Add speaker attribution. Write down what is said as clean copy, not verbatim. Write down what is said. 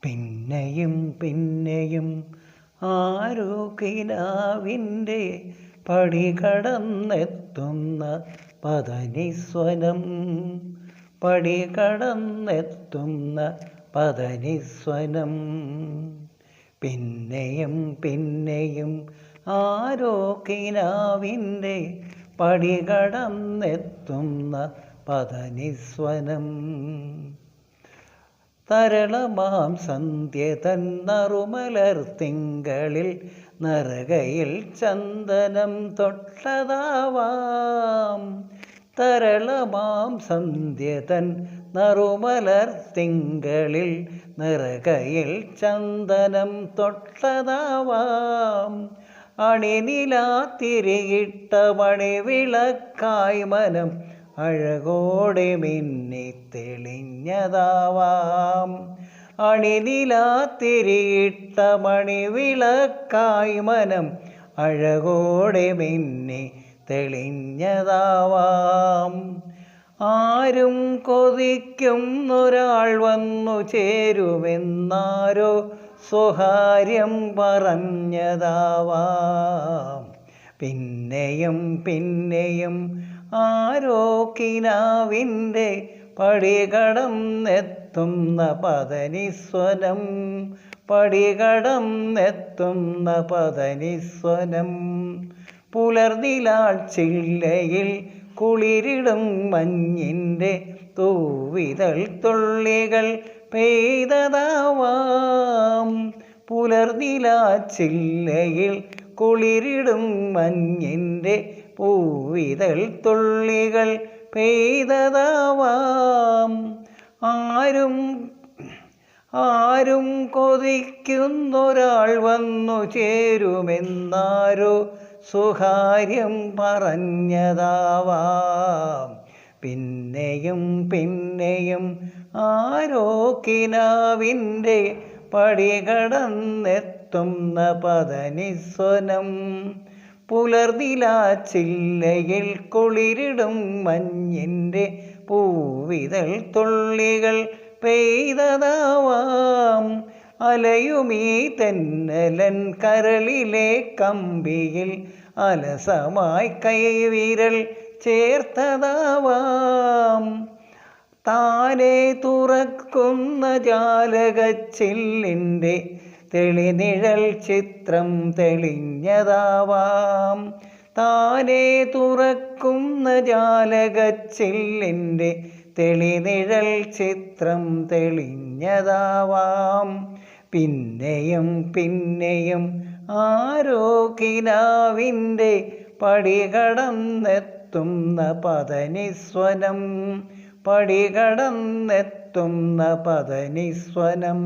Speaker 1: പിന്നെയും പിന്നെയും ആരോ കിനാവിൻ്റെ പടി കടന്നെത്തുന്ന പദനിസ്വനം, പടി കടന്നെത്തുന്ന പദനിസ്വനം. പിന്നെയും പിന്നെയും ആരോ കിനാവിൻ്റെ പടി കടന്നെത്തുന്ന പദനിസ്വനം. തരളമാം സന്ധ്യ തൻ നറുമലർത്തിങ്കളിൽ നരകയിൽ ചന്ദനം തൊട്ടതാവാം. തരളമാം സന്ധ്യ തൻ നറുമലർത്തിങ്കളിൽ നരകയിൽ ചന്ദനം തൊട്ടതാവാം. അണിനിലാത്തിരിയിട്ട മണിവിളക്കായി മനം അഴകോടെ മിന്നി തെളിഞ്ഞതാവാം. അണിനിലാത്തിരിയിട്ട മണിവിളക്കായി മനം അഴകോടെ മിന്നി തെളിഞ്ഞതാവാം. ആരും കൊതിക്കുന്നൊരാൾ വന്നു ചേരുമെന്നാരോ സ്വകാര്യം പറഞ്ഞതാവാം. പിന്നെയും പിന്നെയും ആരോ കിനാവിൻ്റെ പടി കടന്നെത്തുന്ന പദനിസ്വനം, പടി കടന്നെത്തുന്ന പദനിസ്വനം. പുലർനിലാൾ ചില്ലയിൽ കുളിരിടും മഞ്ഞിൻ്റെ തൂവിതൾ തുള്ളികൾ പെയ്തതാവാം. പുലർനിലാ ചില്ലയിൽ കുളിരിടും മഞ്ഞിൻ്റെ പൂവിതൾ തുള്ളികൾ പെയ്തതാവാം. ആരും കൊതിക്കുന്നൊരാൾ വന്നു ചേരുമെന്നാരോ സ്വകാര്യം പറഞ്ഞതാവാം. പിന്നെയും പിന്നെയും ആരോ കിനാവിൻ്റെ പടി കടന്നെത്തുന്ന പദനിസ്വനം. പുലർനിലാ ചില്ലയിൽ കുളിരിടും മഞ്ഞിൻ്റെ പൂവിതൾ തുള്ളികൾ പെയ്തതാവാം. അലയുമീ തെന്നലൻ കരളിലെ കമ്പിയിൽ അലസമായി കൈവിരൽ ചേർത്തതാവാം. താനെ തുറക്കുന്ന ജാലകച്ചില്ലിൻ്റെ തെളിനിഴൽ ചിത്രം തെളിഞ്ഞതാവാം. താനെ തുറക്കുന്ന ജാലകച്ചില്ലിൻ്റെ തെളിനിഴൽ ചിത്രം തെളിഞ്ഞതാവാം. പിന്നെയും പിന്നെയും ആരോ കിനാവിൻ്റെ പടി കടന്നെത്തുന്ന പദനിസ്വനം, പടി കടന്നെത്തുന്ന പദനിസ്വനം.